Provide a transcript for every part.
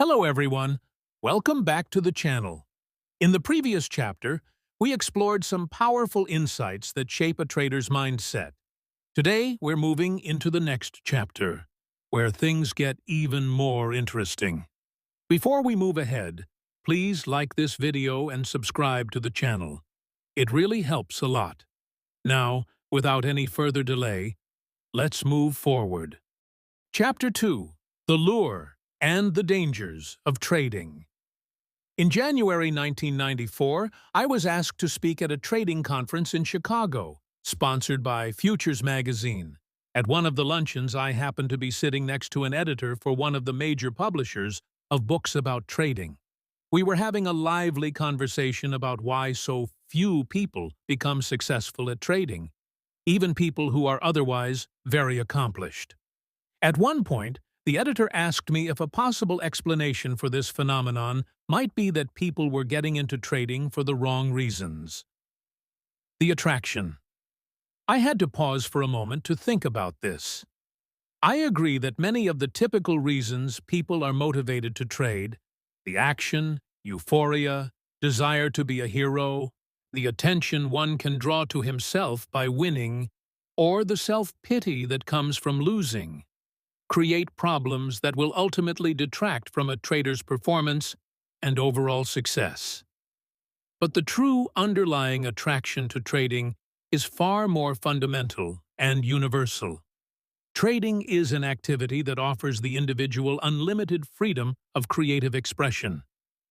Hello everyone, welcome back to the channel. In the previous chapter, we explored some powerful insights that shape a trader's mindset. Today, we're moving into the next chapter, where things get even more interesting. Before we move ahead, please like this video and subscribe to the channel. It really helps a lot. Now, without any further delay, let's move forward. Chapter 2. The Lure and the Dangers of Trading. In January 1994, I was asked to speak at a trading conference in Chicago, sponsored by Futures magazine. At one of the luncheons, I happened to be sitting next to an editor for one of the major publishers of books about trading. We were having a lively conversation about why so few people become successful at trading, even people who are otherwise very accomplished. At one point, the editor asked me if a possible explanation for this phenomenon might be that people were getting into trading for the wrong reasons. The attraction. I had to pause for a moment to think about this. I agree that many of the typical reasons people are motivated to trade, the action, euphoria, desire to be a hero, the attention one can draw to himself by winning, or the self-pity that comes from losing, create problems that will ultimately detract from a trader's performance and overall success. But the true underlying attraction to trading is far more fundamental and universal. Trading is an activity that offers the individual unlimited freedom of creative expression,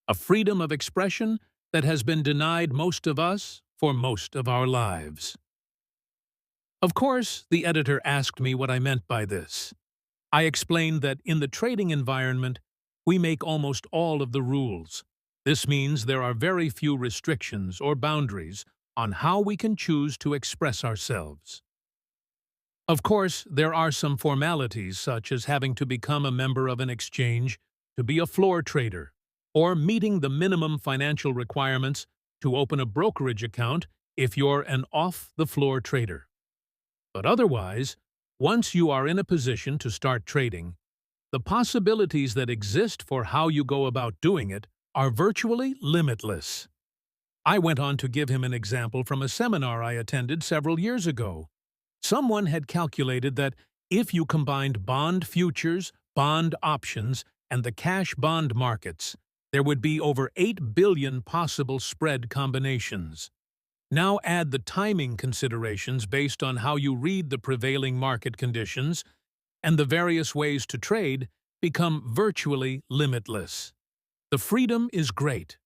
a freedom of expression that has been denied most of us for most of our lives. Of course, the editor asked me what I meant by this. I explained that in the trading environment, we make almost all of the rules. This means there are very few restrictions or boundaries on how we can choose to express ourselves. Of course, there are some formalities such as having to become a member of an exchange to be a floor trader, or meeting the minimum financial requirements to open a brokerage account if you're an off-the-floor trader. But otherwise, once you are in a position to start trading, the possibilities that exist for how you go about doing it are virtually limitless. I went on to give him an example from a seminar I attended several years ago. Someone had calculated that if you combined bond futures, bond options, and the cash bond markets, there would be over 8 billion possible spread combinations. Now add the timing considerations based on how you read the prevailing market conditions, and the various ways to trade become virtually limitless. The freedom is great.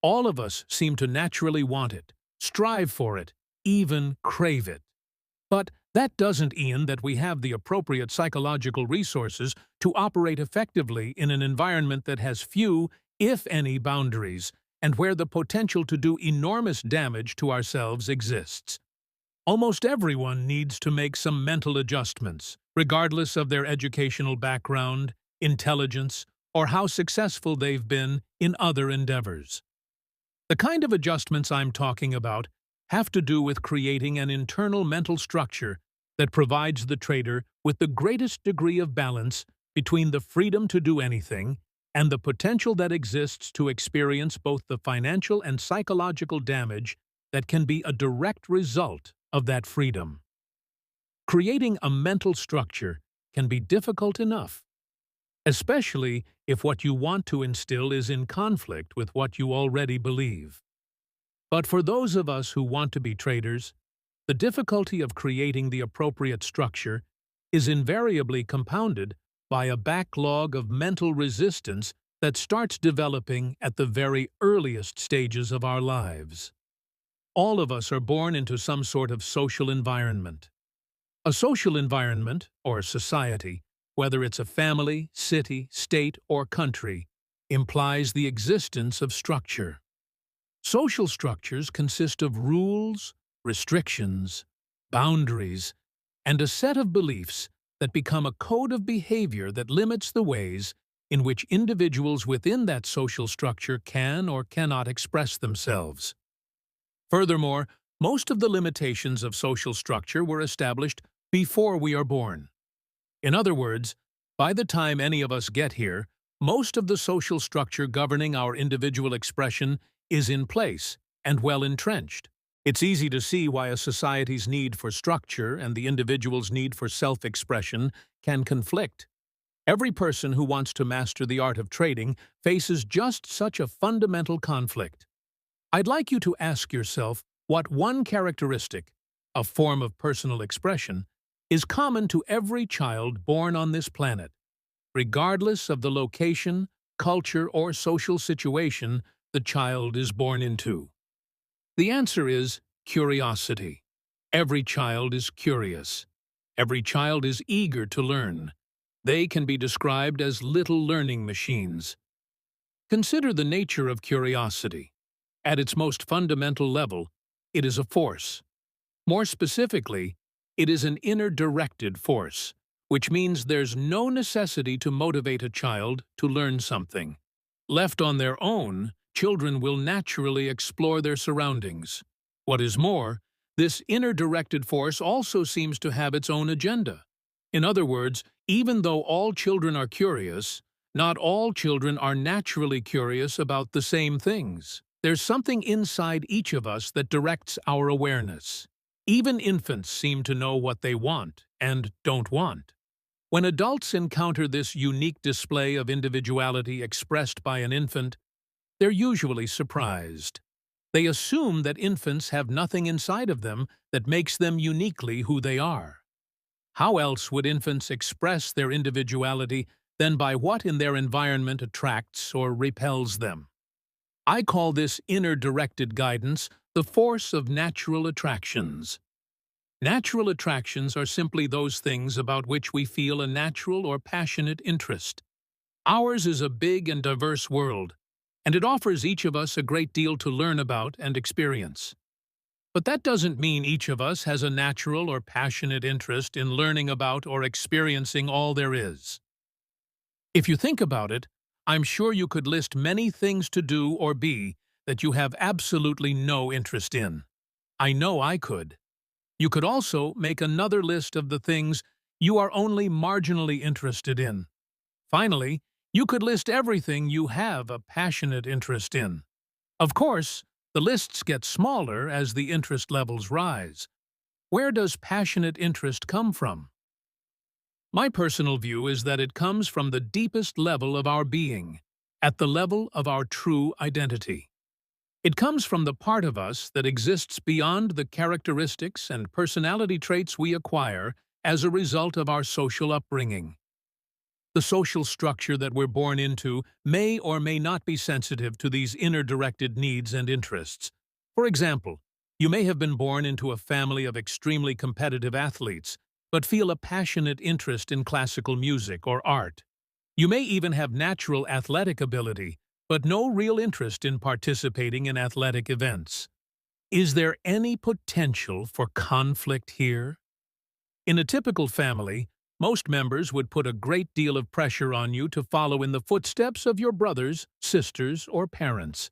All of us seem to naturally want it, strive for it, even crave it. But that doesn't mean that we have the appropriate psychological resources to operate effectively in an environment that has few, if any, boundaries, and where the potential to do enormous damage to ourselves exists. Almost everyone needs to make some mental adjustments, regardless of their educational background, intelligence, or how successful they've been in other endeavors. The kind of adjustments I'm talking about have to do with creating an internal mental structure that provides the trader with the greatest degree of balance between the freedom to do anything and the potential that exists to experience both the financial and psychological damage that can be a direct result of that freedom. Creating a mental structure can be difficult enough, especially if what you want to instill is in conflict with what you already believe. But for those of us who want to be traders, the difficulty of creating the appropriate structure is invariably compounded by a backlog of mental resistance that starts developing at the very earliest stages of our lives. All of us are born into some sort of social environment. A social environment, or society, whether it's a family, city, state, or country, implies the existence of structure. Social structures consist of rules, restrictions, boundaries, and a set of beliefs that become a code of behavior that limits the ways in which individuals within that social structure can or cannot express themselves. Furthermore, most of the limitations of social structure were established before we are born. In other words, by the time any of us get here, Most of the social structure governing our individual expression is in place and well entrenched. It's easy to see why a society's need for structure and the individual's need for self-expression can conflict. Every person who wants to master the art of trading faces just such a fundamental conflict. I'd like you to ask yourself what one characteristic, a form of personal expression, is common to every child born on this planet, regardless of the location, culture, or social situation the child is born into. The answer is curiosity. Every child is curious. Every child is eager to learn. They can be described as little learning machines. Consider the nature of curiosity. At its most fundamental level, it is a force. More specifically, it is an inner-directed force, which means there's no necessity to motivate a child to learn something. Left on their own, children will naturally explore their surroundings. What is more, this inner-directed force also seems to have its own agenda. In other words, even though all children are curious, not all children are naturally curious about the same things. There's something inside each of us that directs our awareness. Even infants seem to know what they want and don't want. When adults encounter this unique display of individuality expressed by an infant, they're usually surprised. They assume that infants have nothing inside of them that makes them uniquely who they are. How else would infants express their individuality than by what in their environment attracts or repels them? I call this inner-directed guidance the force of natural attractions. Natural attractions are simply those things about which we feel a natural or passionate interest. Ours is a big and diverse world, and it offers each of us a great deal to learn about and experience. But that doesn't mean each of us has a natural or passionate interest in learning about or experiencing all there is. If you think about it, I'm sure you could list many things to do or be that you have absolutely no interest in. I know I could. You could also make another list of the things you are only marginally interested in. Finally, you could list everything you have a passionate interest in. Of course, the lists get smaller as the interest levels rise. Where does passionate interest come from? My personal view is that it comes from the deepest level of our being, at the level of our true identity. It comes from the part of us that exists beyond the characteristics and personality traits we acquire as a result of our social upbringing. The social structure that we're born into may or may not be sensitive to these inner-directed needs and interests. For example, you may have been born into a family of extremely competitive athletes, but feel a passionate interest in classical music or art. You may even have natural athletic ability, but no real interest in participating in athletic events. Is there any potential for conflict here? In a typical family, most members would put a great deal of pressure on you to follow in the footsteps of your brothers, sisters, or parents.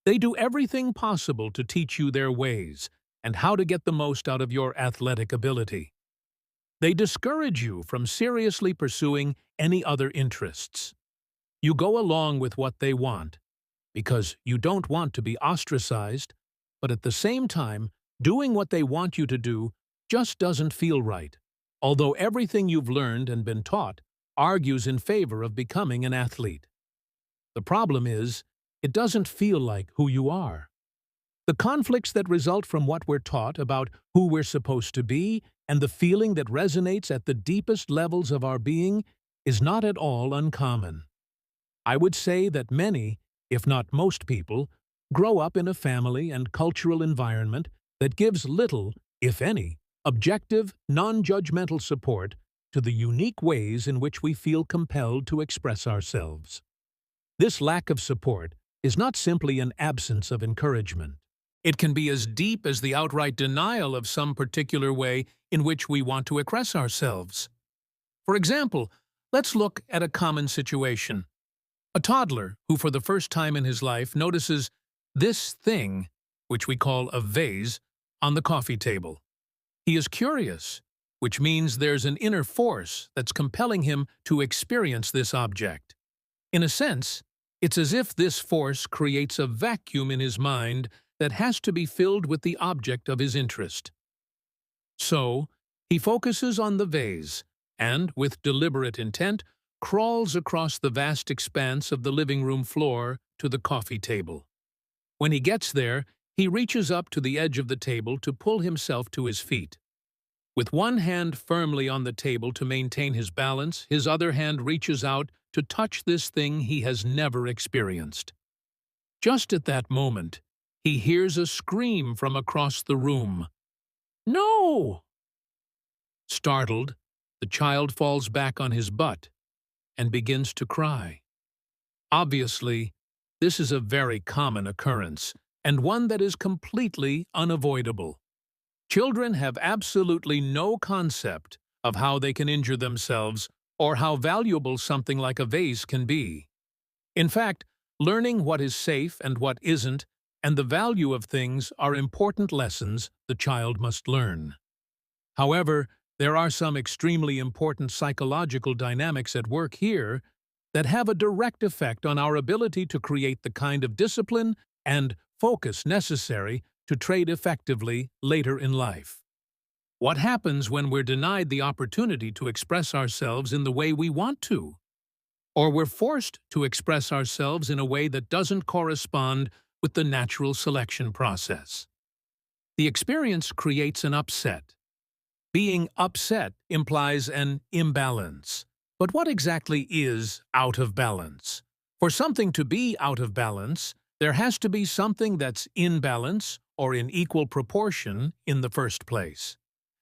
They do everything possible to teach you their ways and how to get the most out of your athletic ability. They discourage you from seriously pursuing any other interests. You go along with what they want, because you don't want to be ostracized, but at the same time, doing what they want you to do just doesn't feel right, although everything you've learned and been taught argues in favor of becoming an athlete. The problem is, it doesn't feel like who you are. The conflicts that result from what we're taught about who we're supposed to be and the feeling that resonates at the deepest levels of our being is not at all uncommon. I would say that many, if not most people, grow up in a family and cultural environment that gives little, if any, objective, non-judgmental support to the unique ways in which we feel compelled to express ourselves. This lack of support is not simply an absence of encouragement. It can be as deep as the outright denial of some particular way in which we want to express ourselves. For example, let's look at a common situation. A toddler who for the first time in his life notices this thing, which we call a vase, on the coffee table. He is curious, which means there's an inner force that's compelling him to experience this object. In a sense, it's as if this force creates a vacuum in his mind that has to be filled with the object of his interest. So, he focuses on the vase and, with deliberate intent, crawls across the vast expanse of the living room floor to the coffee table. When he gets there, he reaches up to the edge of the table to pull himself to his feet. With one hand firmly on the table to maintain his balance, his other hand reaches out to touch this thing he has never experienced. Just at that moment, he hears a scream from across the room. "No!" Startled, the child falls back on his butt and begins to cry. Obviously, this is a very common occurrence, and one that is completely unavoidable. Children have absolutely no concept of how they can injure themselves or how valuable something like a vase can be. In fact, learning what is safe and what isn't, and the value of things are important lessons the child must learn. However, there are some extremely important psychological dynamics at work here that have a direct effect on our ability to create the kind of discipline and focus necessary to trade effectively later in life. What happens when we're denied the opportunity to express ourselves in the way we want to? Or we're forced to express ourselves in a way that doesn't correspond with the natural selection process? The experience creates an upset. Being upset implies an imbalance. But what exactly is out of balance? For something to be out of balance, there has to be something that's in balance or in equal proportion in the first place.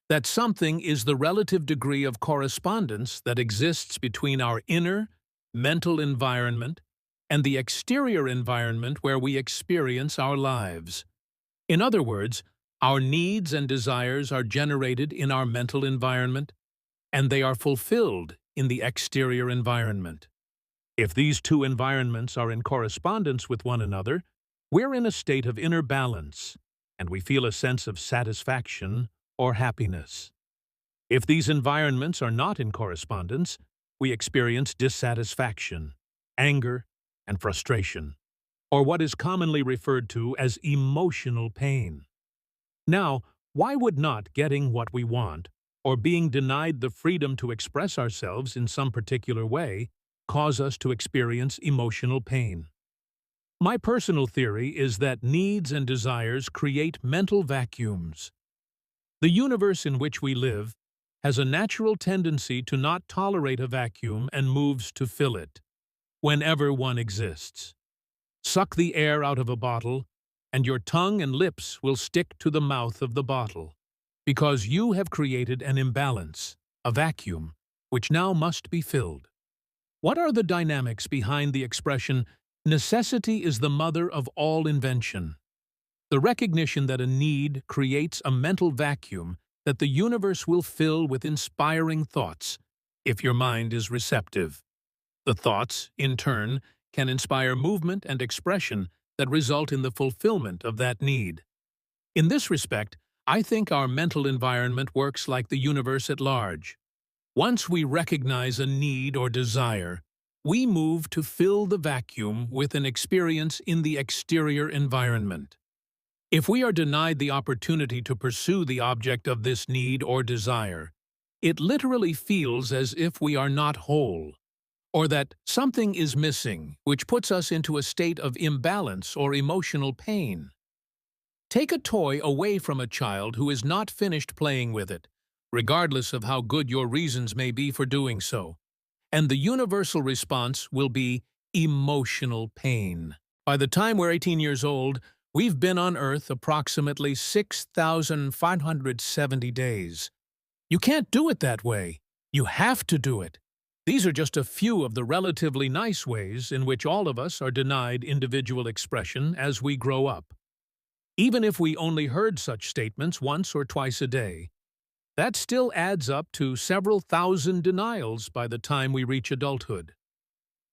That something is the relative degree of correspondence that exists between our inner, mental environment and the exterior environment where we experience our lives. In other words, our needs and desires are generated in our mental environment, and they are fulfilled in the exterior environment. If these two environments are in correspondence with one another, we're in a state of inner balance, and we feel a sense of satisfaction or happiness. If these environments are not in correspondence, we experience dissatisfaction, anger, and frustration, or what is commonly referred to as emotional pain. Now, why would not getting what we want, or being denied the freedom to express ourselves in some particular way, cause us to experience emotional pain? My personal theory is that needs and desires create mental vacuums. The universe in which we live has a natural tendency to not tolerate a vacuum and moves to fill it, whenever one exists. Suck the air out of a bottle, and your tongue and lips will stick to the mouth of the bottle, because you have created an imbalance, a vacuum, which now must be filled. What are the dynamics behind the expression, "Necessity is the mother of all invention"? The recognition that a need creates a mental vacuum that the universe will fill with inspiring thoughts, if your mind is receptive. The thoughts, in turn, can inspire movement and expression that result in the fulfillment of that need. In this respect, I think our mental environment works like the universe at large. Once we recognize a need or desire, we move to fill the vacuum with an experience in the exterior environment. If we are denied the opportunity to pursue the object of this need or desire, it literally feels as if we are not whole, or that something is missing, which puts us into a state of imbalance or emotional pain. Take a toy away from a child who is not finished playing with it, regardless of how good your reasons may be for doing so, and the universal response will be emotional pain. By the time we're 18 years old, we've been on Earth approximately 6,570 days. You can't do it that way. You have to do it. These are just a few of the relatively nice ways in which all of us are denied individual expression as we grow up. Even if we only heard such statements once or twice a day, that still adds up to several thousand denials by the time we reach adulthood.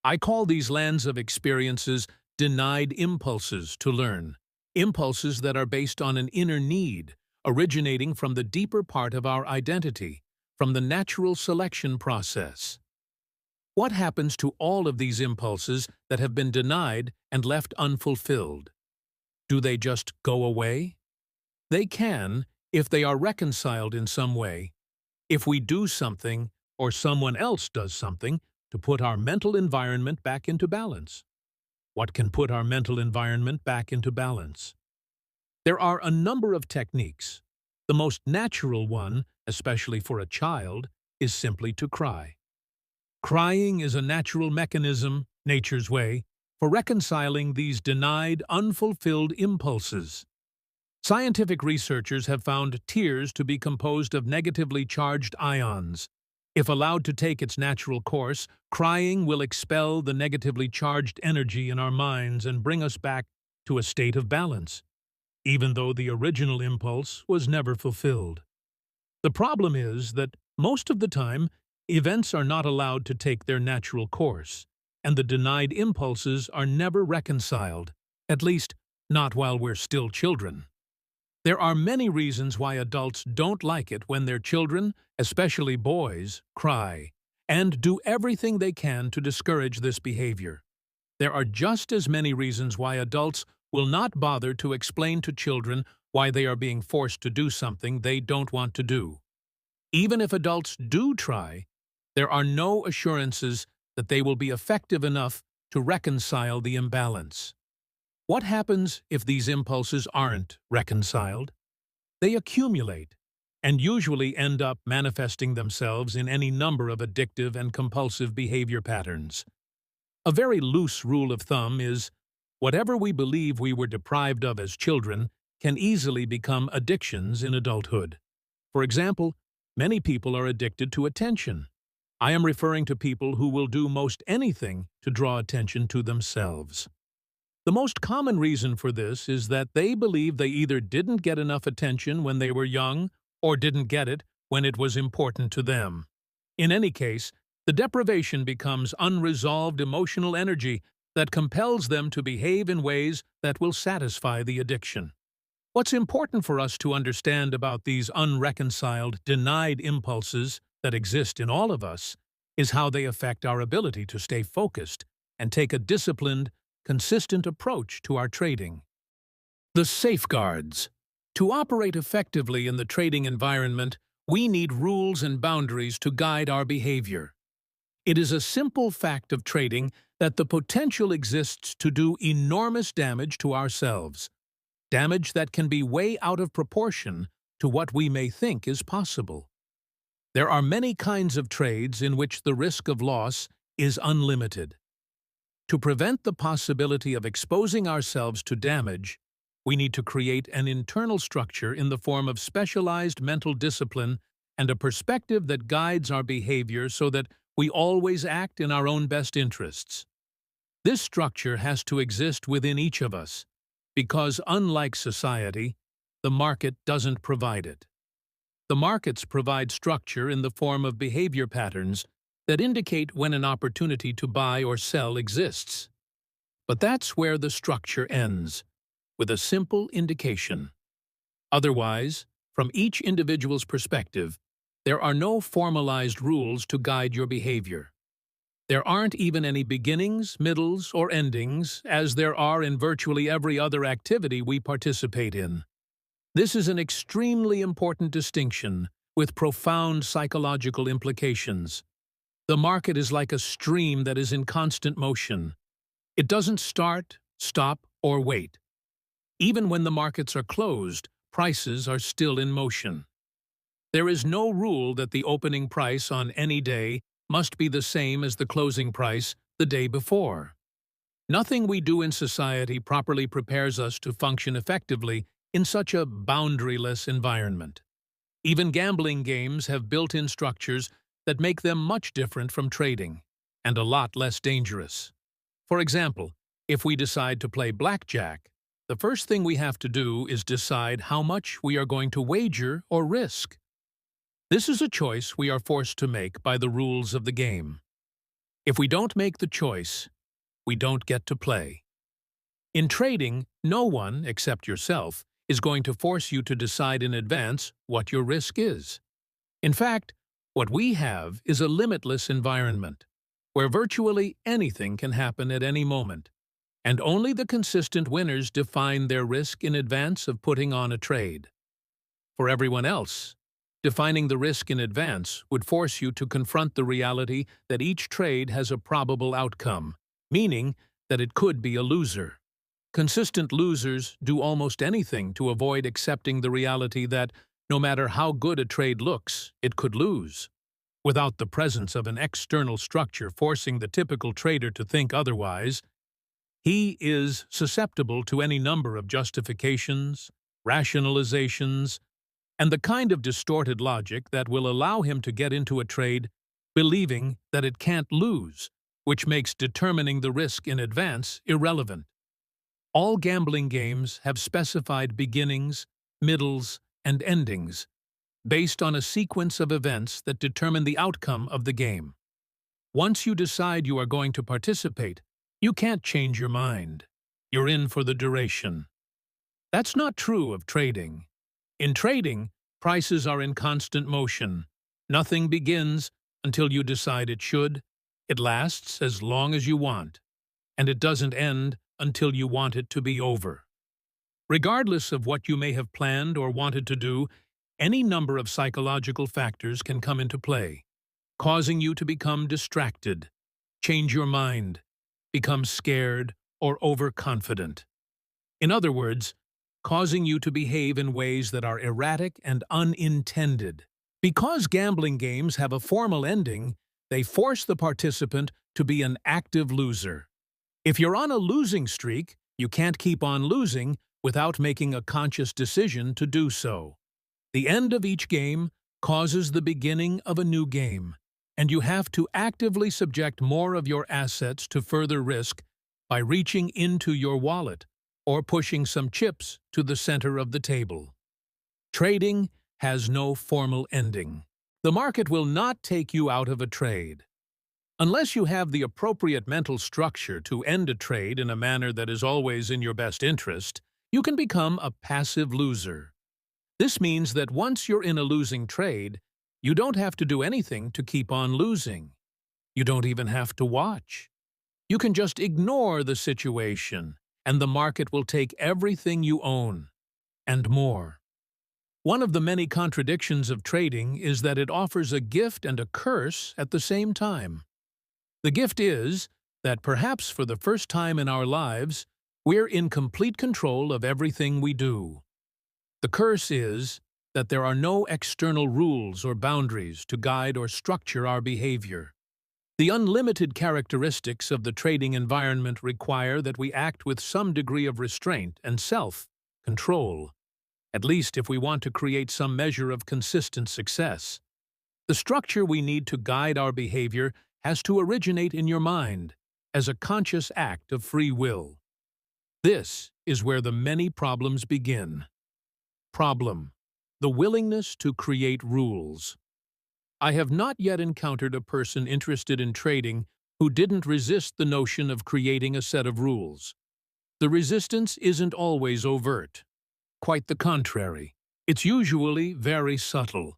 I call these lands of experiences denied impulses to learn, impulses that are based on an inner need, originating from the deeper part of our identity, from the natural selection process. What happens to all of these impulses that have been denied and left unfulfilled? Do they just go away? They can, if they are reconciled in some way. If we do something, or someone else does something, to put our mental environment back into balance. What can put our mental environment back into balance? There are a number of techniques. The most natural one, especially for a child, is simply to cry. Crying is a natural mechanism, nature's way, for reconciling these denied, unfulfilled impulses. Scientific researchers have found tears to be composed of negatively charged ions. If allowed to take its natural course, crying will expel the negatively charged energy in our minds and bring us back to a state of balance, even though the original impulse was never fulfilled. The problem is that most of the time, events are not allowed to take their natural course, and the denied impulses are never reconciled, at least not while we're still children. There are many reasons why adults don't like it when their children, especially boys, cry, and do everything they can to discourage this behavior. There are just as many reasons why adults will not bother to explain to children why they are being forced to do something they don't want to do. Even if adults do try, there are no assurances that they will be effective enough to reconcile the imbalance. What happens if these impulses aren't reconciled? They accumulate, and usually end up manifesting themselves in any number of addictive and compulsive behavior patterns. A very loose rule of thumb is, whatever we believe we were deprived of as children can easily become addictions in adulthood. For example, many people are addicted to attention. I am referring to people who will do most anything to draw attention to themselves. The most common reason for this is that they believe they either didn't get enough attention when they were young or didn't get it when it was important to them. In any case, the deprivation becomes unresolved emotional energy that compels them to behave in ways that will satisfy the addiction. What's important for us to understand about these unreconciled, denied impulses that exist in all of us is how they affect our ability to stay focused and take a disciplined, consistent approach to our trading. The safeguards. To operate effectively in the trading environment, we need rules and boundaries to guide our behavior. It is a simple fact of trading that the potential exists to do enormous damage to ourselves, damage that can be way out of proportion to what we may think is possible. There are many kinds of trades in which the risk of loss is unlimited. To prevent the possibility of exposing ourselves to damage, we need to create an internal structure in the form of specialized mental discipline and a perspective that guides our behavior so that we always act in our own best interests. This structure has to exist within each of us, because unlike society, the market doesn't provide it. The markets provide structure in the form of behavior patterns that indicate when an opportunity to buy or sell exists. But that's where the structure ends, with a simple indication. Otherwise, from each individual's perspective, there are no formalized rules to guide your behavior. There aren't even any beginnings, middles, or endings, as there are in virtually every other activity we participate in. This is an extremely important distinction, with profound psychological implications. The market is like a stream that is in constant motion. It doesn't start, stop, or wait. Even when the markets are closed, prices are still in motion. There is no rule that the opening price on any day must be the same as the closing price the day before. Nothing we do in society properly prepares us to function effectively in such a boundaryless environment. Even gambling games have built-in structures that make them much different from trading, and a lot less dangerous. For example, if we decide to play blackjack, the first thing we have to do is decide how much we are going to wager or risk. This is a choice we are forced to make by the rules of the game. If we don't make the choice, we don't get to play. In trading, no one, except yourself, is going to force you to decide in advance what your risk is. In fact, what we have is a limitless environment. where virtually anything can happen at any moment, and only the consistent winners define their risk in advance of putting on a trade. For everyone else, defining the risk in advance would force you to confront the reality that each trade has a probable outcome, meaning that it could be a loser. Consistent losers do almost anything to avoid accepting the reality that, no matter how good a trade looks, it could lose. Without the presence of an external structure forcing the typical trader to think otherwise, he is susceptible to any number of justifications, rationalizations, and the kind of distorted logic that will allow him to get into a trade believing that it can't lose, which makes determining the risk in advance irrelevant. All gambling games have specified beginnings, middles, and endings, based on a sequence of events that determine the outcome of the game. Once you decide you are going to participate, you can't change your mind. You're in for the duration. That's not true of trading. In trading, prices are in constant motion. Nothing begins until you decide it should. It lasts as long as you want, and it doesn't end until you want it to be over. Regardless of what you may have planned or wanted to do, any number of psychological factors can come into play, causing you to become distracted, change your mind, become scared, or overconfident. In other words, causing you to behave in ways that are erratic and unintended. Because gambling games have a formal ending, they force the participant to be an active loser. If you're on a losing streak, you can't keep on losing without making a conscious decision to do so. The end of each game causes the beginning of a new game, and you have to actively subject more of your assets to further risk by reaching into your wallet or pushing some chips to the center of the table. Trading has no formal ending. The market will not take you out of a trade. Unless you have the appropriate mental structure to end a trade in a manner that is always in your best interest, you can become a passive loser. This means that once you're in a losing trade, you don't have to do anything to keep on losing. You don't even have to watch. You can just ignore the situation, and the market will take everything you own, and more. One of the many contradictions of trading is that it offers a gift and a curse at the same time. The gift is that perhaps for the first time in our lives, we're in complete control of everything we do. The curse is that there are no external rules or boundaries to guide or structure our behavior. The unlimited characteristics of the trading environment require that we act with some degree of restraint and self-control, at least if we want to create some measure of consistent success. The structure we need to guide our behavior has to originate in your mind as a conscious act of free will. This is where the many problems begin. Problem: the willingness to create rules. I have not yet encountered a person interested in trading who didn't resist the notion of creating a set of rules. The resistance isn't always overt. Quite the contrary. It's usually very subtle.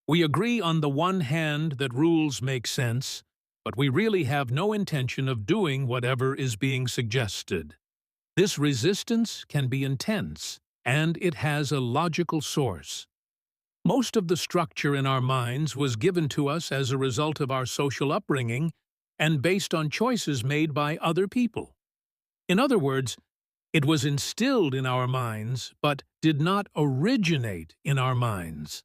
We agree on the one hand that rules make sense, but we really have no intention of doing whatever is being suggested. This resistance can be intense, and it has a logical source. Most of the structure in our minds was given to us as a result of our social upbringing and based on choices made by other people. In other words, it was instilled in our minds, but did not originate in our minds.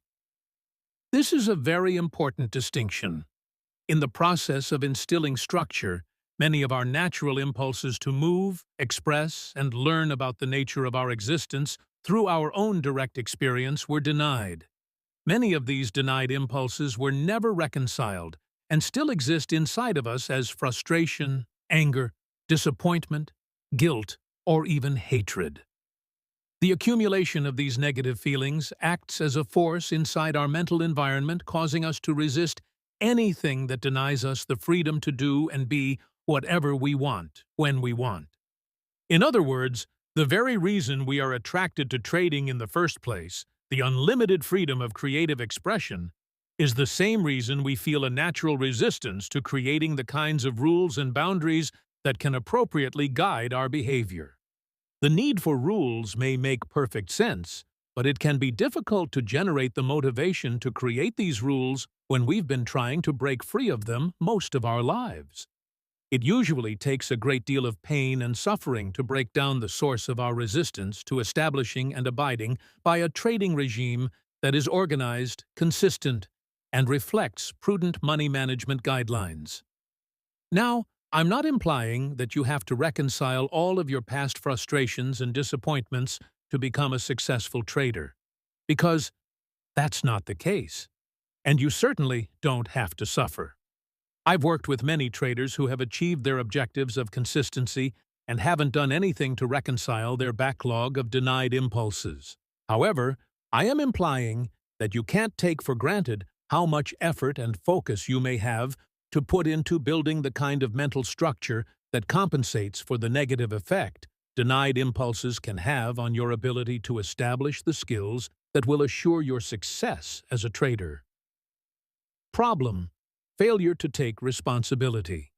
This is a very important distinction. In the process of instilling structure, many of our natural impulses to move, express, and learn about the nature of our existence through our own direct experience were denied. Many of these denied impulses were never reconciled and still exist inside of us as frustration, anger, disappointment, guilt, or even hatred. The accumulation of these negative feelings acts as a force inside our mental environment, causing us to resist anything that denies us the freedom to do and be whatever we want, when we want. In other words, the very reason we are attracted to trading in the first place, the unlimited freedom of creative expression, is the same reason we feel a natural resistance to creating the kinds of rules and boundaries that can appropriately guide our behavior. The need for rules may make perfect sense, but it can be difficult to generate the motivation to create these rules when we've been trying to break free of them most of our lives. It usually takes a great deal of pain and suffering to break down the source of our resistance to establishing and abiding by a trading regime that is organized, consistent, and reflects prudent money management guidelines. Now, I'm not implying that you have to reconcile all of your past frustrations and disappointments to become a successful trader, because that's not the case, and you certainly don't have to suffer. I've worked with many traders who have achieved their objectives of consistency and haven't done anything to reconcile their backlog of denied impulses. However, I am implying that you can't take for granted how much effort and focus you may have to put into building the kind of mental structure that compensates for the negative effect denied impulses can have on your ability to establish the skills that will assure your success as a trader. Problem: failure to take responsibility.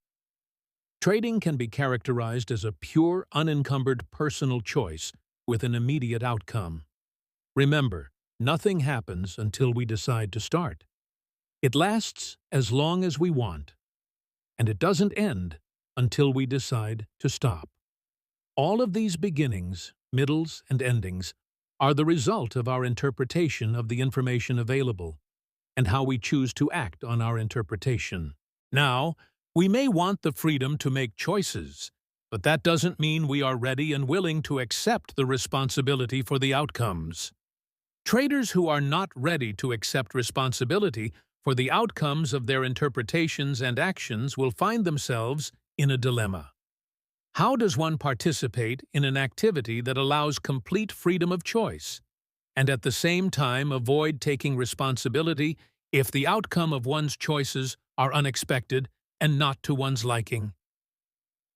Trading can be characterized as a pure, unencumbered personal choice with an immediate outcome. Remember, nothing happens until we decide to start. It lasts as long as we want, and it doesn't end until we decide to stop. All of these beginnings, middles, and endings are the result of our interpretation of the information available and how we choose to act on our interpretation. Now, we may want the freedom to make choices, but that doesn't mean we are ready and willing to accept the responsibility for the outcomes. Traders who are not ready to accept responsibility for the outcomes of their interpretations and actions will find themselves in a dilemma. How does one participate in an activity that allows complete freedom of choice, and at the same time avoid taking responsibility if the outcome of one's choices are unexpected and not to one's liking?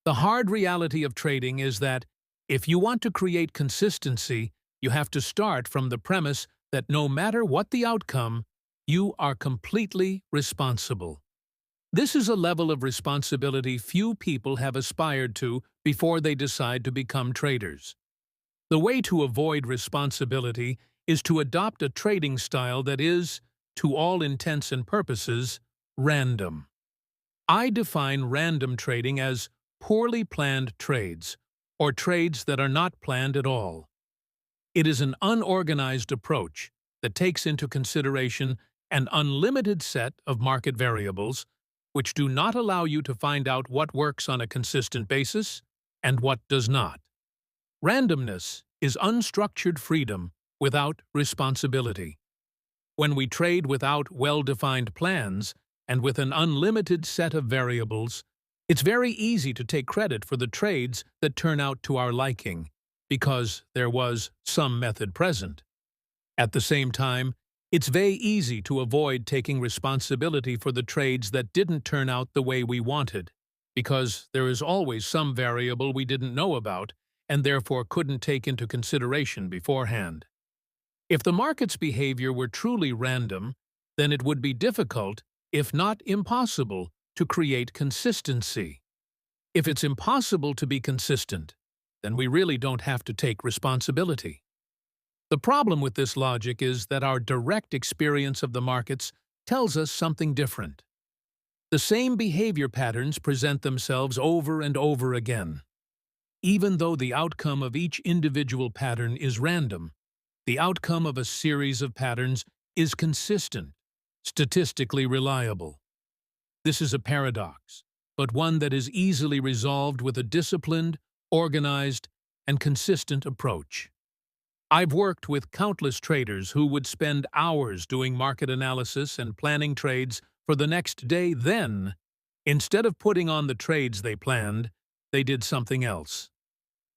The hard reality of trading is that if you want to create consistency, you have to start from the premise that no matter what the outcome, you are completely responsible. This is a level of responsibility few people have aspired to before they decide to become traders. The way to avoid responsibility is to adopt a trading style that is, to all intents and purposes, random. I define random trading as poorly planned trades, or trades that are not planned at all. It is an unorganized approach that takes into consideration an unlimited set of market variables, which do not allow you to find out what works on a consistent basis and what does not. Randomness is unstructured freedom without responsibility. When we trade without well-defined plans and with an unlimited set of variables, it's very easy to take credit for the trades that turn out to our liking, because there was some method present. At the same time, it's very easy to avoid taking responsibility for the trades that didn't turn out the way we wanted, because there is always some variable we didn't know about and therefore couldn't take into consideration beforehand. If the market's behavior were truly random, then it would be difficult, if not impossible, to create consistency. If it's impossible to be consistent, then we really don't have to take responsibility. The problem with this logic is that our direct experience of the markets tells us something different. The same behavior patterns present themselves over and over again. Even though the outcome of each individual pattern is random, the outcome of a series of patterns is consistent, statistically reliable. This is a paradox, but one that is easily resolved with a disciplined, organized, and consistent approach. I've worked with countless traders who would spend hours doing market analysis and planning trades for the next day. Then, instead of putting on the trades they planned, they did something else.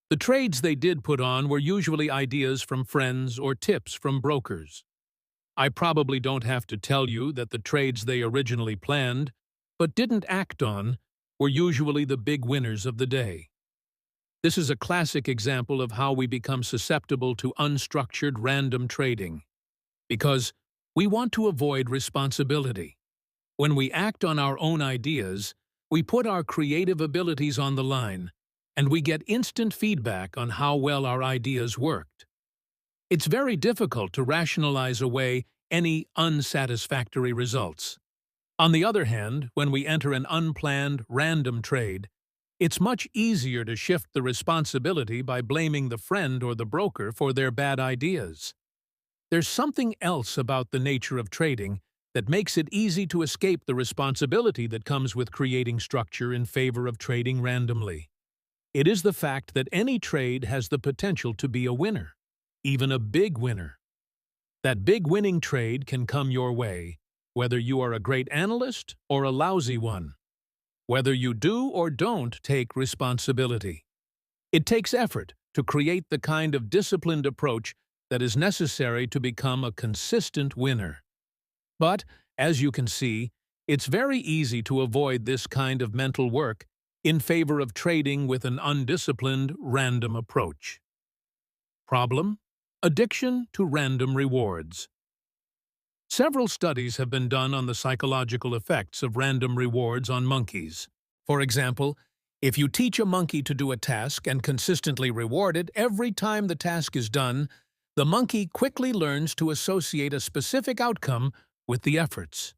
The trades they did put on were usually ideas from friends or tips from brokers. I probably don't have to tell you that the trades they originally planned, but didn't act on, were usually the big winners of the day. This is a classic example of how we become susceptible to unstructured random trading, because We want to avoid responsibility. When we act on our own ideas, we put our creative abilities on the line, and we get instant feedback on how well our ideas worked. It's very difficult to rationalize away any unsatisfactory results. On the other hand, when we enter an unplanned, random trade, it's much easier to shift the responsibility by blaming the friend or the broker for their bad ideas. There's something else about the nature of trading that makes it easy to escape the responsibility that comes with creating structure in favor of trading randomly. It is the fact that any trade has the potential to be a winner, even a big winner. That big winning trade can come your way, whether you are a great analyst or a lousy one. Whether you do or don't take responsibility. It takes effort to create the kind of disciplined approach that is necessary to become a consistent winner. But, as you can see, it's very easy to avoid this kind of mental work in favor of trading with an undisciplined, random approach. Problem: addiction to random rewards. Several studies have been done on the psychological effects of random rewards on monkeys. For example, if you teach a monkey to do a task and consistently reward it every time the task is done, the monkey quickly learns to associate a specific outcome with the efforts.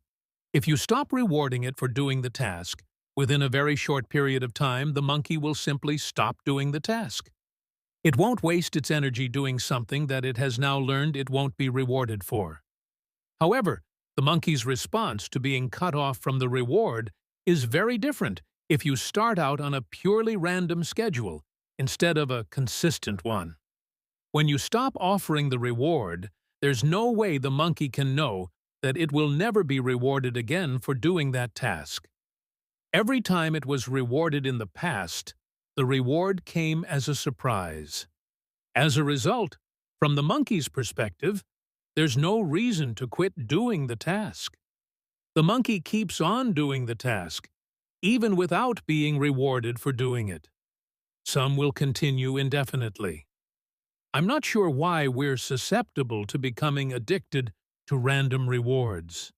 If you stop rewarding it for doing the task, within a very short period of time, the monkey will simply stop doing the task. It won't waste its energy doing something that it has now learned it won't be rewarded for. However, the monkey's response to being cut off from the reward is very different if you start out on a purely random schedule instead of a consistent one. When you stop offering the reward, there's no way the monkey can know that it will never be rewarded again for doing that task. Every time it was rewarded in the past, the reward came as a surprise. As a result, from the monkey's perspective, there's no reason to quit doing the task. The monkey keeps on doing the task, even without being rewarded for doing it. Some will continue indefinitely. I'm not sure why we're susceptible to becoming addicted to random rewards.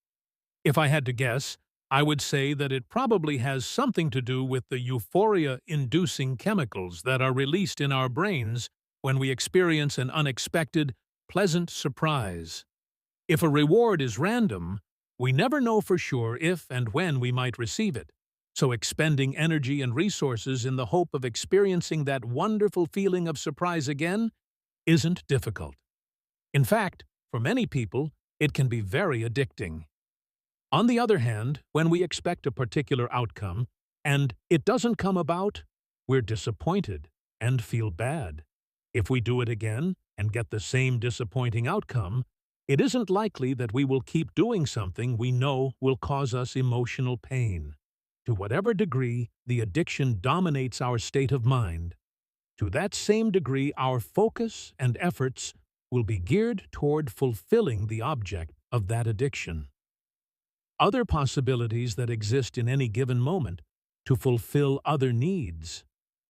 If I had to guess, I would say that it probably has something to do with the euphoria-inducing chemicals that are released in our brains when we experience an unexpected, pleasant surprise. If a reward is random, we never know for sure if and when we might receive it, so expending energy and resources in the hope of experiencing that wonderful feeling of surprise again isn't difficult. In fact, for many people, it can be very addicting. On the other hand, when we expect a particular outcome and it doesn't come about, we're disappointed and feel bad. If we do it again and get the same disappointing outcome, it isn't likely that we will keep doing something we know will cause us emotional pain. To whatever degree the addiction dominates our state of mind, to that same degree our focus and efforts will be geared toward fulfilling the object of that addiction. Other possibilities that exist in any given moment to fulfill other needs,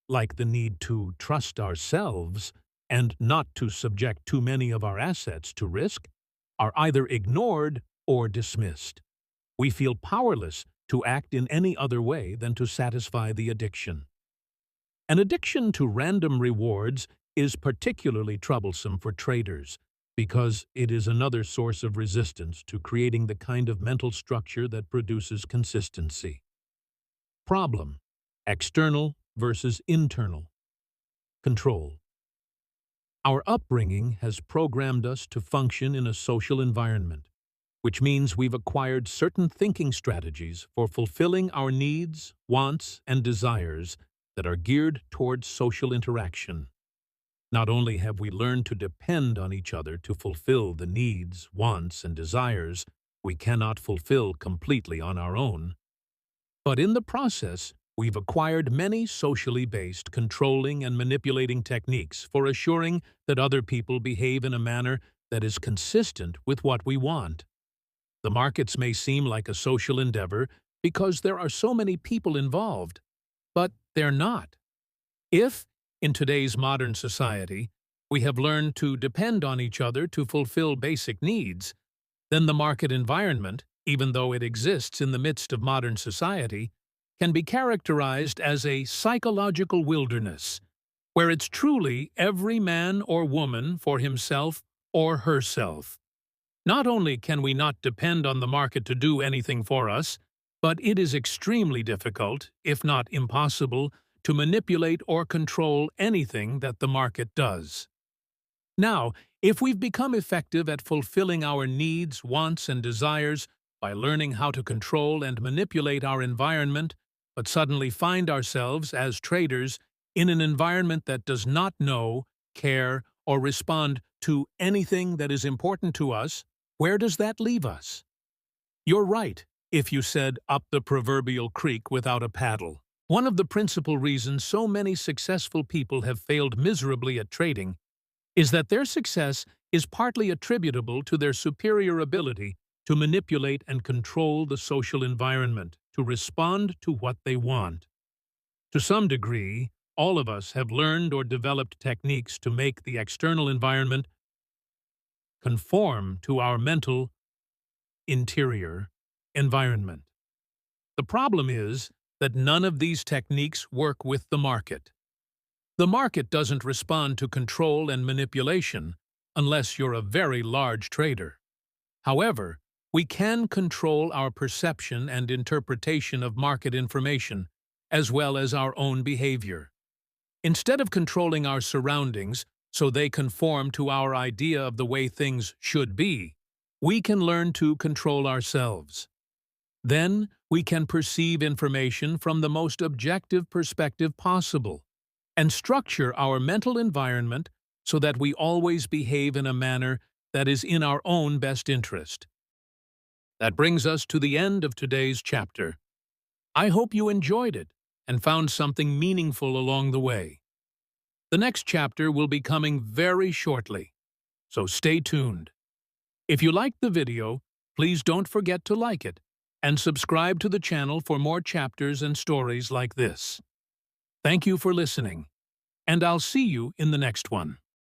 like the need to trust ourselves and not to subject too many of our assets to risk, are either ignored or dismissed. We feel powerless to act in any other way than to satisfy the addiction. An addiction to random rewards is particularly troublesome for traders because it is another source of resistance to creating the kind of mental structure that produces consistency. Problem: external versus internal. Control. Our upbringing has programmed us to function in a social environment, which means we've acquired certain thinking strategies for fulfilling our needs, wants, and desires that are geared towards social interaction. Not only have we learned to depend on each other to fulfill the needs, wants, and desires we cannot fulfill completely on our own, but in the process, we've acquired many socially based controlling and manipulating techniques for assuring that other people behave in a manner that is consistent with what we want. The markets may seem like a social endeavor because there are so many people involved, but they're not. If, in today's modern society, we have learned to depend on each other to fulfill basic needs, then the market environment, even though it exists in the midst of modern society, can be characterized as a psychological wilderness, where it's truly every man or woman for himself or herself. Not only can we not depend on the market to do anything for us, but it is extremely difficult, if not impossible, to manipulate or control anything that the market does. Now, if we've become effective at fulfilling our needs, wants, and desires by learning how to control and manipulate our environment, but suddenly find ourselves, as traders, in an environment that does not know, care, or respond to anything that is important to us, where does that leave us? You're right if you said up the proverbial creek without a paddle. One of the principal reasons so many successful people have failed miserably at trading is that their success is partly attributable to their superior ability to manipulate and control the social environment, to respond to what they want. To some degree, all of us have learned or developed techniques to make the external environment conform to our mental, interior environment. The problem is that none of these techniques work with the market. The market doesn't respond to control and manipulation unless you're a very large trader. However, we can control our perception and interpretation of market information, as well as our own behavior. Instead of controlling our surroundings so they conform to our idea of the way things should be, we can learn to control ourselves. Then, we can perceive information from the most objective perspective possible, and structure our mental environment so that we always behave in a manner that is in our own best interest. That brings us to the end of today's chapter. I hope you enjoyed it and found something meaningful along the way. The next chapter will be coming very shortly, so stay tuned. If you liked the video, please don't forget to like it and subscribe to the channel for more chapters and stories like this. Thank you for listening, and I'll see you in the next one.